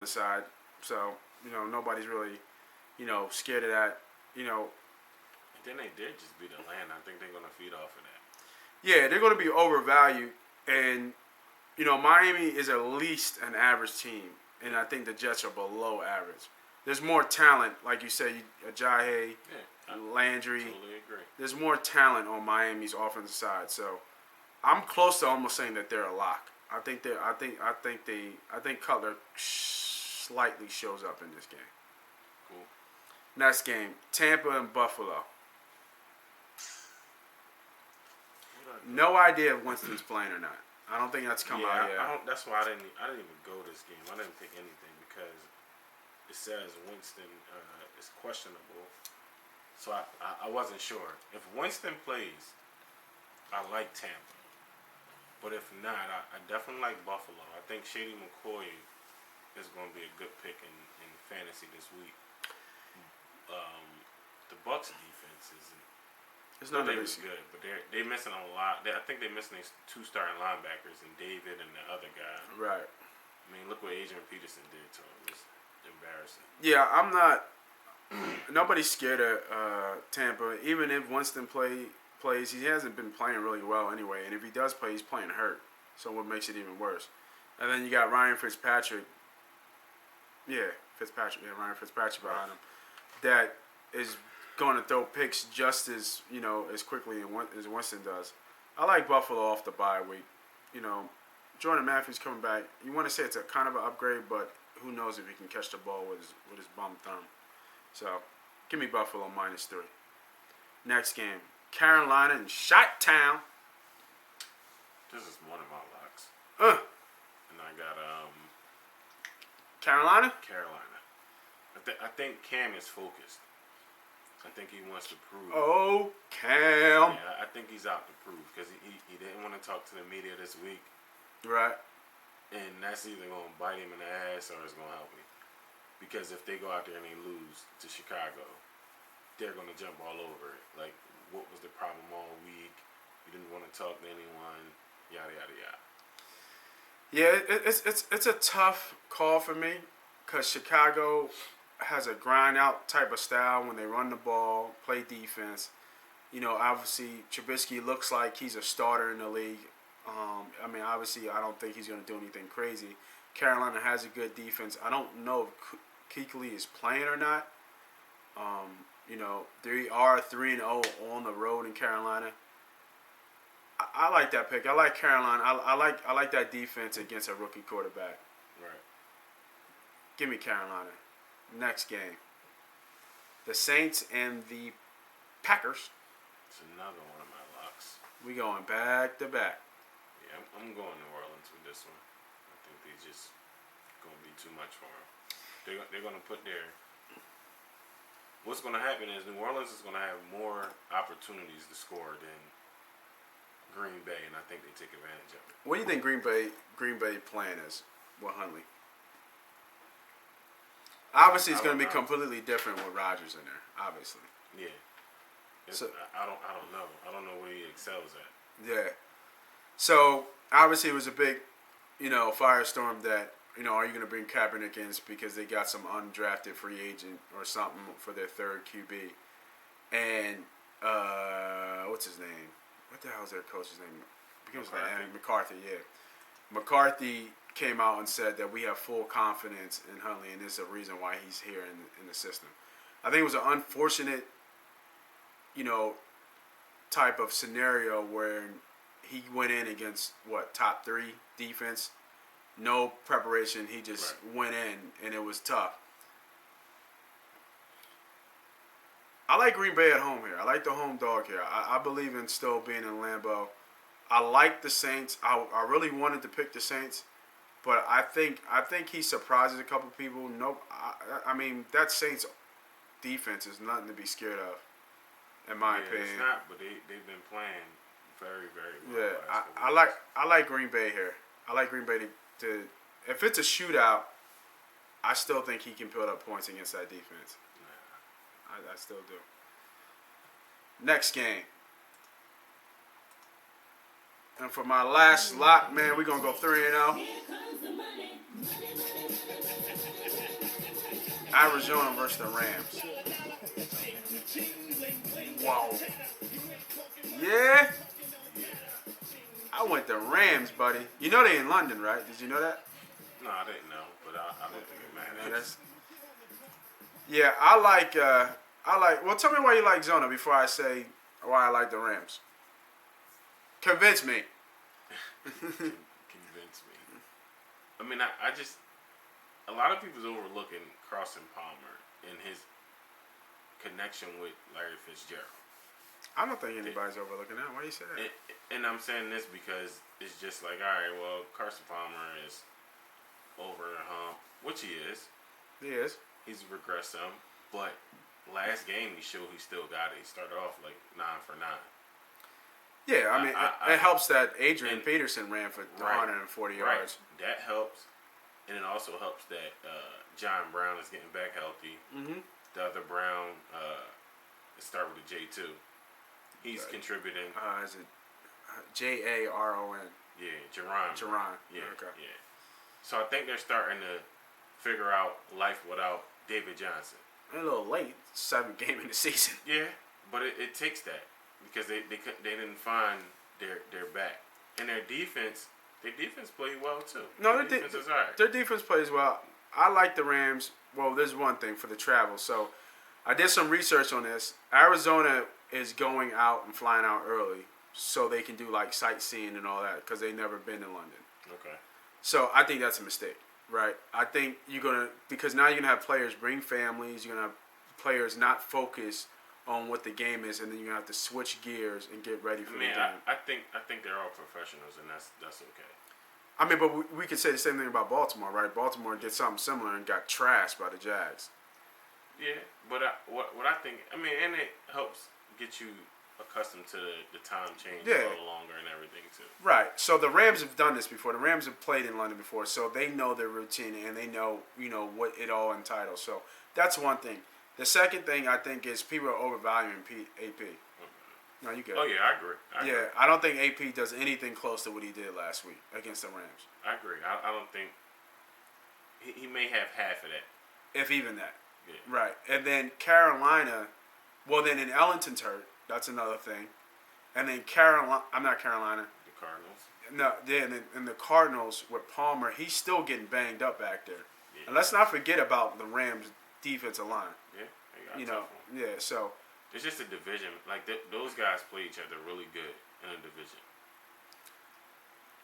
the side. So, nobody's really, scared of that. You know, And then they did just beat Atlanta. I think they're going to feed off of that. yeah, they're going to be overvalued. And, Miami is at least an average team. And I think the Jets are below average. There's more talent, like you said, Ajayi, Landry. Totally agree. There's more talent on Miami's offensive side. So I'm close to almost saying that they're a lock. I think Cutler slightly shows up in this game. Cool. Next game, Tampa and Buffalo. No idea if Winston's playing or not. I don't think that's come out yet. That's why I didn't even go this game. I didn't pick anything because it says Winston is questionable. So I wasn't sure. If Winston plays, I like Tampa. But if not, I definitely like Buffalo. I think Shady McCoy is going to be a good pick in fantasy this week. The Bucks defense it's not good, but they're missing a lot. I think they're missing these 2 starting linebackers and David and the other guy. Right. I mean, look what Adrian Peterson did to him. It's embarrassing. Yeah, I'm not. Nobody's scared of Tampa. Even if Winston plays, he hasn't been playing really well anyway. And if he does play, he's playing hurt. So what makes it even worse? And then you got Ryan Fitzpatrick. Yeah, Ryan Fitzpatrick behind him. That is going to throw picks just as as quickly as Winston does. I like Buffalo off the bye week. Jordan Matthews coming back. You want to say it's a kind of an upgrade, but who knows if he can catch the ball with his bum thumb. So, give me Buffalo -3. Next game, Carolina and Chi-Town. This is one of my locks. And I got Carolina. I think Cam is focused. I think he wants to prove. Oh, Cam. Yeah, I think he's out to prove because he didn't want to talk to the media this week. Right. And that's either going to bite him in the ass or it's going to help me. Because if they go out there and they lose to Chicago, they're going to jump all over it. Like, what was the problem all week? You didn't want to talk to anyone, yada, yada, yada. Yeah, it's a tough call for me because Chicago has a grind out type of style when they run the ball, play defense. Obviously Trubisky looks like he's a starter in the league. Obviously I don't think he's going to do anything crazy. Carolina has a good defense. I don't know if Kuechly is playing or not. They are 3-0 on the road in Carolina. I like that pick. I like Carolina. I like that defense against a rookie quarterback. Right. Give me Carolina. Next game, the Saints and the Packers. It's another one of my locks. We going back to back. Yeah, I'm going New Orleans with this one. I think they just going to be too much for them. They're going to put their. What's going to happen is New Orleans is going to have more opportunities to score than Green Bay, and I think they take advantage of it. What do you think Green Bay plan is with Huntley? Obviously, it's going to be completely different with Rodgers in there. Obviously. Yeah. I don't know. I don't know where he excels at. Yeah. So obviously, it was a big, firestorm that are you going to bring Kaepernick in because they got some undrafted free agent or something for their third QB, and what's his name? What the hell is their coach's name? McCarthy. Yeah. McCarthy came out and said that we have full confidence in Huntley, and this is a reason why he's here in the system. I think it was an unfortunate, type of scenario where he went in against top 3 defense, no preparation. He just went in, and it was tough. I like Green Bay at home here. I like the home dog here. I believe in still being in Lambeau. I like the Saints. I really wanted to pick the Saints. But I think he surprises a couple people. Nope. That Saints defense is nothing to be scared of, in my opinion. It's not, but they've been playing very, very well. Yeah, I like Green Bay here. I like Green Bay to if it's a shootout, I still think he can put up points against that defense. I still do. Next game. And for my last lot, man, we're going to go 3-0. Arizona versus the Rams. Wow. Yeah? I went the Rams, buddy. You know they in London, right? Did you know that? No, I didn't know, but I don't think it matters. Yeah, I like. Well, tell me why you like Zona before I say why I like the Rams. Convince me. Convince me. I mean, I just a lot of people's overlooking Carson Palmer and his connection with Larry Fitzgerald. I don't think anybody's overlooking that. Why do you say that? And I'm saying this because it's just like, all right, well, Carson Palmer is over the hump, which he is. He is. He's regressed some, but last game he showed he still got it. He started off like 9 for 9. Yeah, I mean, it helps that Adrian Peterson ran for 140 yards. That helps, and it also helps that John Brown is getting back healthy. Mm-hmm. The other Brown, it start with a J too. He's contributing. Is it Jaron? Yeah, Jaron. Yeah, okay. Yeah. So I think they're starting to figure out life without David Johnson. A little late, 7th game in the season. Yeah, but it takes that because they didn't find their back and their defense. Their defense played well too. No, their defense is all right. Their defense plays well. I like the Rams. Well, there's one thing for the travel. So I did some research on this. Arizona is going out and flying out early so they can do like sightseeing and all that because they've never been in London. Okay. So I think that's a mistake, right? I think because now you're going to have players bring families, you're going to have players not focus on what the game is, and then you're going to have to switch gears and get ready for the game. I think they're all professionals, and that's okay. I mean, but we could say the same thing about Baltimore, right? Baltimore did something similar and got trashed by the Jags. Yeah, but what I think, I mean, and it helps get you accustomed to the time change a little longer and everything too. Right. So the Rams have done this before. The Rams have played in London before, so they know their routine and they know what it all entitles. So that's one thing. The second thing I think is people are overvaluing AP. No, you get it. Oh yeah, I agree. I don't think AP does anything close to what he did last week against the Rams. I agree. I don't think he may have half of that, if even that. Yeah. Right, and then Carolina. Well, then in Ellington's hurt. That's another thing. And then I'm not Carolina. The Cardinals. No, yeah, and the Cardinals with Palmer, he's still getting banged up back there. Yeah. And let's not forget about the Rams' defensive line. Yeah, they got a tough one. Yeah, so. It's just a division. Like, those guys play each other really good in a division.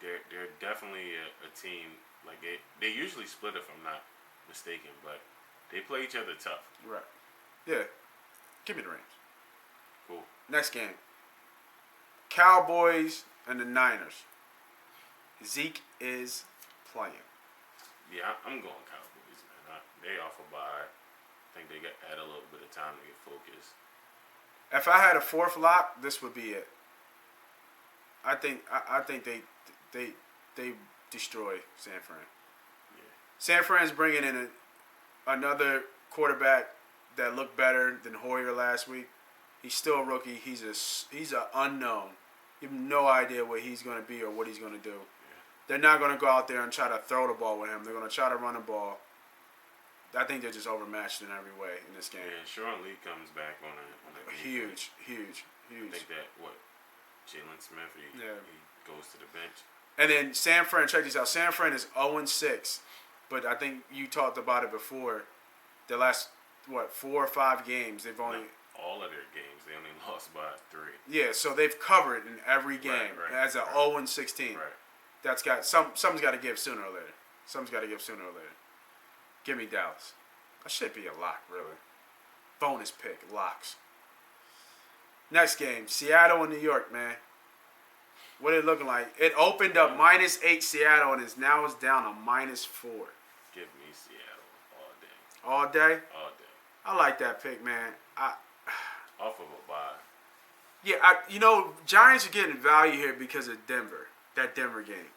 They're definitely a team. Like, they usually split if I'm not mistaken, but they play each other tough. Right. Yeah. Give me the Rams. Cool. Next game. Cowboys and the Niners. Zeke is playing. Yeah, I'm going Cowboys, man. They off a bye. I think they had a little bit of time to get focused. If I had a fourth lock, this would be it. I think they destroy San Fran. Yeah. San Fran's bringing in another quarterback that looked better than Hoyer last week. He's still a rookie. He's an unknown. You have no idea what he's going to be or what he's going to do. Yeah. They're not going to go out there and try to throw the ball with him. They're going to try to run the ball. I think they're just overmatched in every way in this game. Yeah, Sean Lee comes back on a huge. I think that Jalen Smith he goes to the bench. And then San Fran, check this out. San Fran is 0-6, but I think you talked about it before. The last 4 or 5 games they've only all of their games they only lost by 3. Yeah, so they've covered in every game as a 0-16. Right. That's got something's got to give sooner or later. Give me Dallas. That should be a lock, really. Bonus pick, locks. Next game, Seattle and New York, man. What it looking like? It opened up -8 Seattle and is now down to -4. Give me Seattle all day. All day? All day. I like that pick, man. Off of a bye. Yeah, Giants are getting value here because of Denver, that Denver game.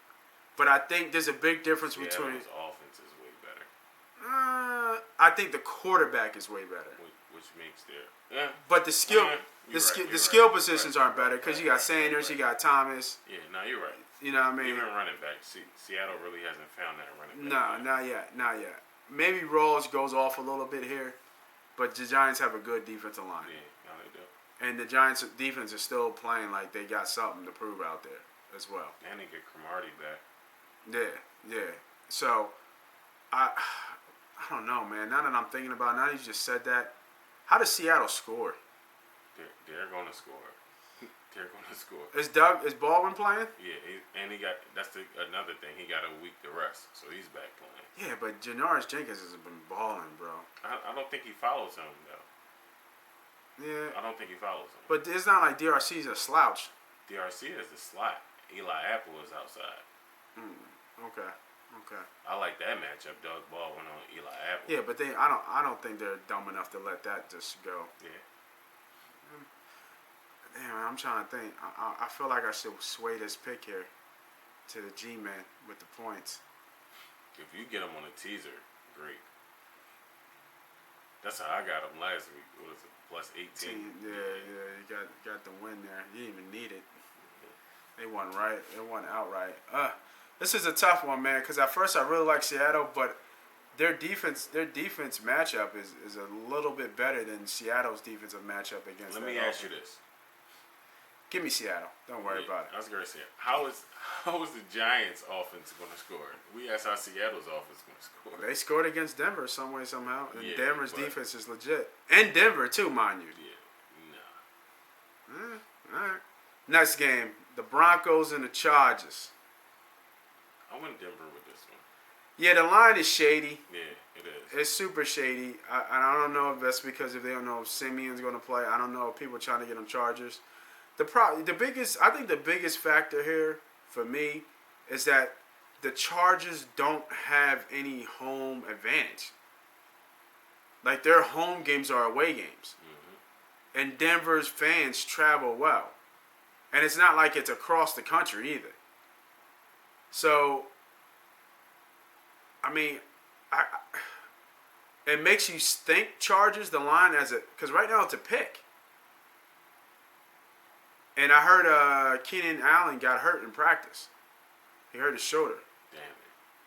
But I think there's a big difference between. Seattle's offense is way better. I think the quarterback is way better. Which makes their. But the skill, skill positions aren't better because you got Sanders, you got Thomas. Yeah, no, you're right. You know what I mean? Even running back. Seattle really hasn't found that running back. No, not yet. maybe Rawls goes off a little bit here, but the Giants have a good defensive line. Yeah, they do. And the Giants' defense is still playing like they got something to prove out there as well. And they get Cromartie back. Yeah. So, I don't know, man. Now that I'm thinking about it, now that you just said that, how does Seattle score? They're going to score. They're going to score. Is Baldwin playing? Yeah, that's another thing. He got a week to rest, so he's back playing. Yeah, but Janoris Jenkins has been balling, bro. I don't think he follows him, though. Yeah. I don't think he follows him. But it's not like DRC's a slouch. DRC is the slot. Eli Apple is outside. Okay. I like that matchup, Doug Baldwin on Eli Apple. Yeah, but I don't think they're dumb enough to let that just go. Yeah. Damn, I'm trying to think. I feel like I should sway this pick here to the G-Man with the points. If you get him on a teaser, great. That's how I got him last week. What was it? Plus 18. Yeah, you got the win there. You didn't even need it. They won right. They won outright. This is a tough one, man, because at first I really like Seattle, but their defense matchup is a little bit better than Seattle's defensive matchup against. Let me ask you this. Give me Seattle. Don't worry about it. I was going to say, how is the Giants' offense going to score? We asked how Seattle's offense going to score. They scored against Denver some way, somehow. And Yeah, Denver's defense is legit. And Denver, too, mind you. Yeah, nah. All right. Next game, the Broncos and the Chargers. I went Denver with this one. Yeah, the line is shady. Yeah, it is. It's super shady. I don't know if that's because if they don't know if Simeon's going to play. I don't know if people are trying to get them Chargers. I think the biggest factor here for me is that the Chargers don't have any home advantage. Like, their home games are away games. Mm-hmm. And Denver's fans travel well. And it's not like it's across the country either. So, I mean, it makes you think Chargers, the line, because right now it's a pick. And I heard Keenan Allen got hurt in practice. He hurt his shoulder. Damn it.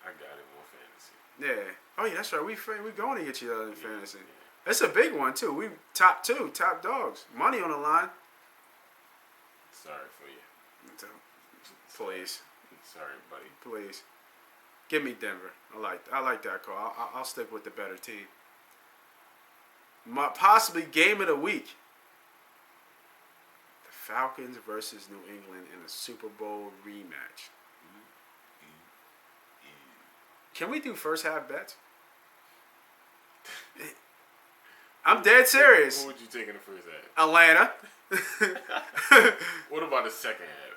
I got him on fantasy. Yeah. Oh, yeah, that's right. We going to get you in fantasy. Yeah. It's a big one, too. We top dogs. Money on the line. Sorry for you. Please. Sorry, buddy. Please. Give me Denver. I like that call. I'll stick with the better team. Possibly game of the week. Falcons versus New England in a Super Bowl rematch. Can we do first half bets? I'm dead serious. What would you take in the first half? Atlanta. What about the second half?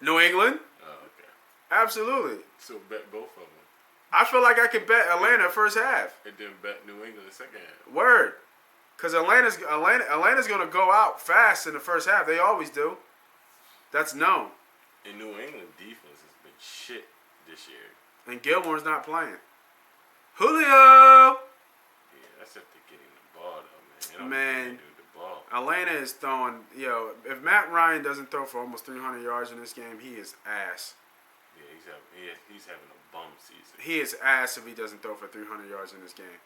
New England. Oh, okay. Absolutely. So bet both of them. I feel like I could bet Atlanta first half. And then bet New England the second half. Word. Because Atlanta's going to go out fast in the first half. They always do. That's known. And New England defense has been shit this year. And Gilmore's not playing. Julio! Yeah, that's if they're getting the ball, though, man. Man, the ball. Atlanta is throwing... if Matt Ryan doesn't throw for almost 300 yards in this game, he is ass. Yeah, he's having a bum season. He is ass if he doesn't throw for 300 yards in this game.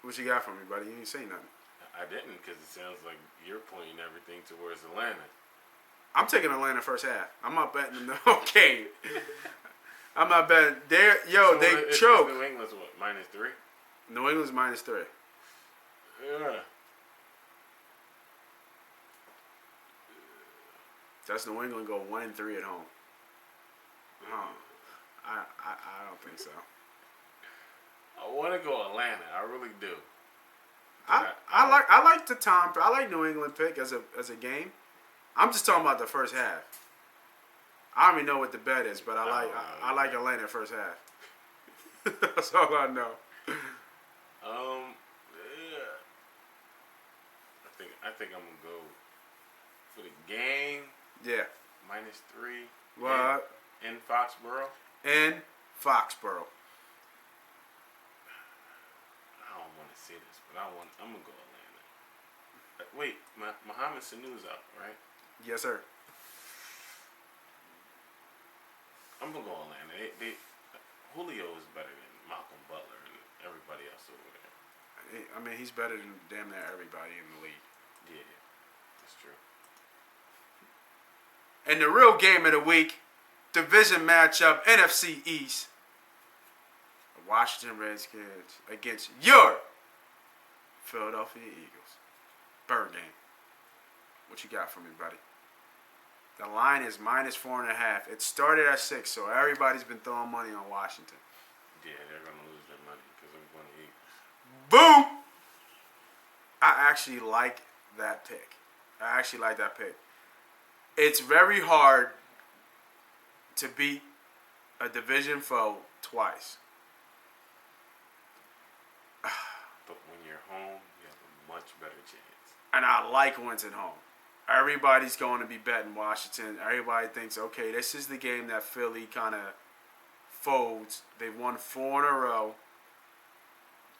What you got for me, buddy? You ain't say nothing. I didn't, because it sounds like you're pointing everything towards Atlanta. I'm taking Atlanta first half. I'm not betting them. Okay. I'm not betting. They choke. New England's what, -3? New England's -3. Yeah. That's New England go 1-3 at home. Oh, I don't think so. I want to go Atlanta. I really do. I like New England pick as a game. I'm just talking about the first half. I don't even know what the bet is, but I like Atlanta first half. That's all I know. Yeah. I think I'm gonna go for the game. Yeah. -3. What? In Foxborough. In Foxborough. I don't want to say this, but I'm gonna go Atlanta. Wait, Mohamed Sanu's out, right? Yes, sir. I'm gonna go Atlanta. Julio is better than Malcolm Butler and everybody else over there. I mean, he's better than damn near everybody in the league. Yeah, that's true. And the real game of the week, division matchup, NFC East. The Washington Redskins against your Philadelphia Eagles. Bird game. What you got for me, buddy? The line is -4.5. It started at 6, so everybody's been throwing money on Washington. Yeah, they're going to lose their money because I'm going to Eagles. Boom! I actually like that pick. It's very hard to beat a division foe twice. But when you're home, you have a much better chance. And I like wins at home. Everybody's going to be betting Washington. Everybody thinks, okay, this is the game that Philly kind of folds. They've won 4 in a row.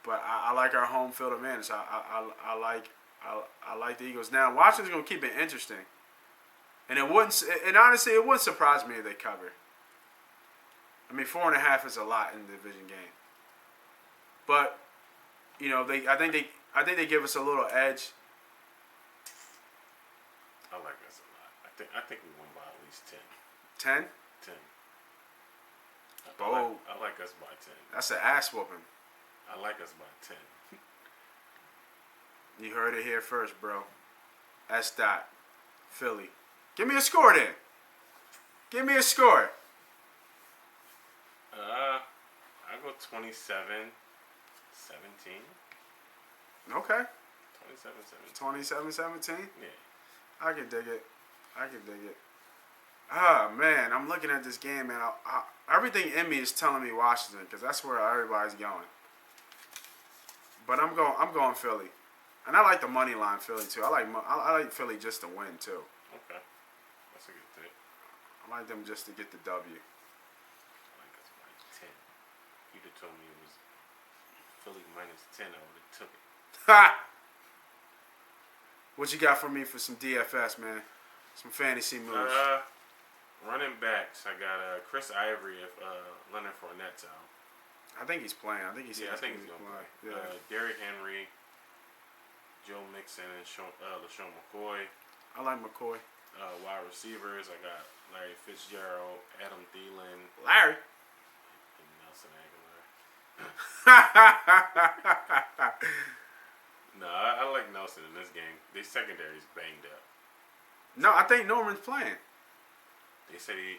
But I like our home field advantage. I like the Eagles. Now, Washington's going to keep it interesting. And honestly, it wouldn't surprise me if they cover. I mean, 4.5 is a lot in the division game. But, you know, I think they give us a little edge. I like us a lot. I think we won by at least 10. 10? 10. Bold. I like us by 10. That's an ass whooping. I like us by 10. You heard it here first, bro. S. Philly. Give me a score then. Give me a score. I go 27-17. Okay. 27-17. 27-17? Yeah. I can dig it. Ah, man, I'm looking at this game, man. Everything in me is telling me Washington because that's where everybody's going. But I'm going Philly, and I like the money line Philly too. I like Philly just to win too. Okay, that's a good pick. I like them just to get the W. I like us by 10. You'd have told me it was Philly -10. I would have took it. Ha! What you got for me for some DFS, man? Some fantasy moves. Running backs. I got Chris Ivory if Leonard Fournette's out. I think he's playing. I think he's going to play. Yeah. Derrick Henry, Joe Mixon, and LaShawn McCoy. I like McCoy. Wide receivers. I got Larry Fitzgerald, Adam Thielen, Larry. and Nelson Aguilar. No, I like Nelson in this game. Their secondary's banged up. No, I think Norman's playing. They said he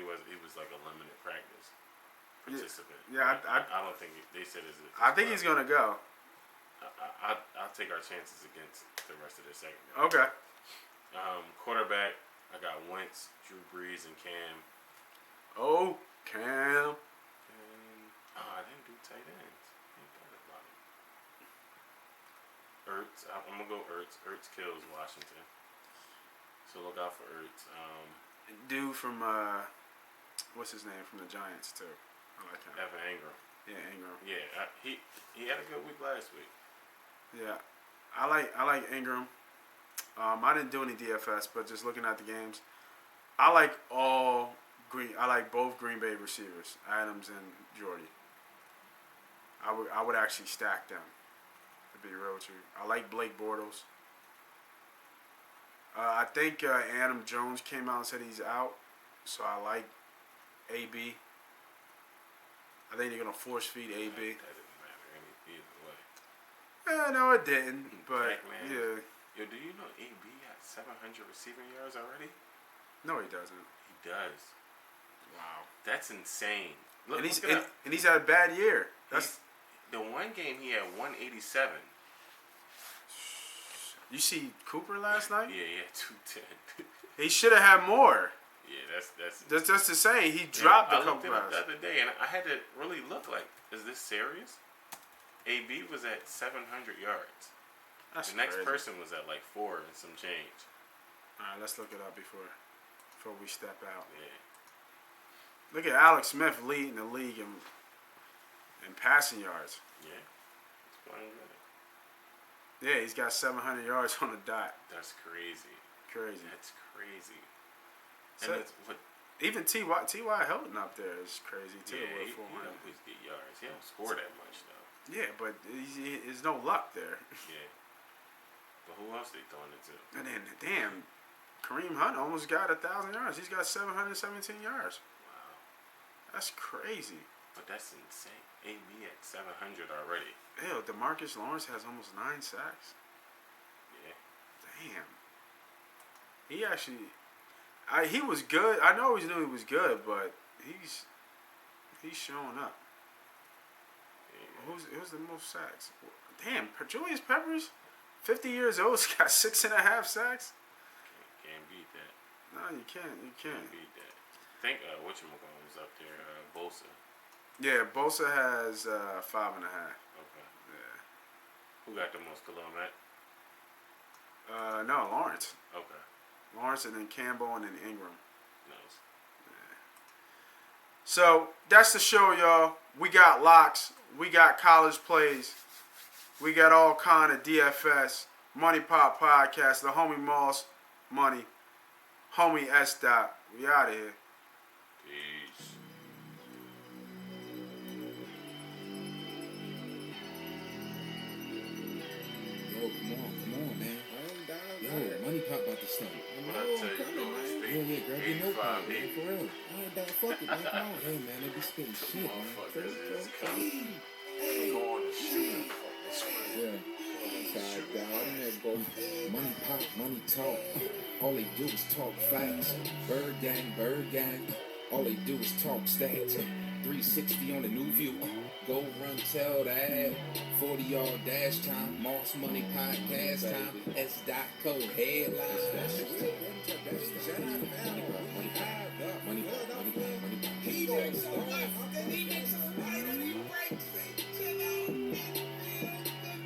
was like a limited practice participant. Yeah, I don't think they said it's. I think he's gonna go. I'll take our chances against the rest of their secondary. Okay. Quarterback, I got Wentz, Drew Brees, and Cam. Oh, Cam. I didn't do tight ends. I ain't thought about it. Ertz, I'm gonna go Ertz. Ertz kills Washington. So look out for Ertz. Dude from what's his name from the Giants too. I like him. Evan Ingram. Yeah, Ingram. Yeah, he had a good week last week. Yeah, I like Ingram. I didn't do any DFS, but just looking at the games, I like both Green Bay receivers, Adams and Jordy. I would actually stack them. To be real with you, I like Blake Bortles. I think Adam Jones came out and said he's out, so I like AB. I think they're gonna force feed AB. That didn't matter either way. No, it didn't. But Pac-Man. yeah, Yo, do you know AB has 700 receiving yards already? no, he doesn't. He does. Wow. That's insane. Look, And he's look it up. and he's had a bad year. That's The one game he had 187. you see Cooper last night. Yeah, he had 210. He should have had more. Yeah, that's That's just to say he dropped I a looked couple it up the passes. other day, and I had to really look like, is this serious? AB was at 700 yards. That's The next crazy. person was at like 4 and some change. All right, let's look it up before we step out. Yeah. Look at Alex Smith leading the league in passing yards. Yeah. He's playing good. Yeah, he's got 700 yards on the dot. That's crazy. Crazy. That's crazy. So- And it's, what Even T.Y. Hilton up there is crazy too. Yeah, with he 400. always get yards. He don't score that much though. Yeah, but there's no luck there. Yeah. But who else they throwing it to? And then, damn, Kareem Hunt almost got 1,000 yards. He's got 717 yards. Wow. That's crazy. But that's insane. AB at 700 already. Ew, DeMarcus Lawrence has almost 9 sacks. Yeah. Damn. He actually, he was good. I always knew he was good, but he's showing up. Yeah. Who's the most sacks? Damn, Julius Peppers, 50 years old, has got 6.5 sacks. Can't beat that. No, you can't. You can't. Can't beat that. I think whatchamacallit's up there, Bosa. Yeah, Bosa has 5.5. Okay. Yeah. Who got the most? Khalil Mack? No, Lawrence. Okay. Lawrence, and then Campbell, and then Ingram. Nice. So that's the show, y'all. We got locks. We got college plays. We got all kind of DFS, MoneyPot Podcast, the homie Moss Money, homie S. Dot. We out of here. Peace. Yo, come on, man. Yo, MoneyPot about to start. What I tell you, bro, this thing, Yeah, grab your notepad, man, 85, for real. Alright, dog, fuck it, man. Come on. Hey, man, they be spitting shit, man. motherfuckers is coming. Go on and shoot. Yeah. Money pop, money talk. All they do is talk facts. Bird gang. All they do is talk stats. 360 on the new view. Go run, tell the ad. 40 yard dash time. Moss Money Podcast time. S. Co. Headlines. It's money green from the sky.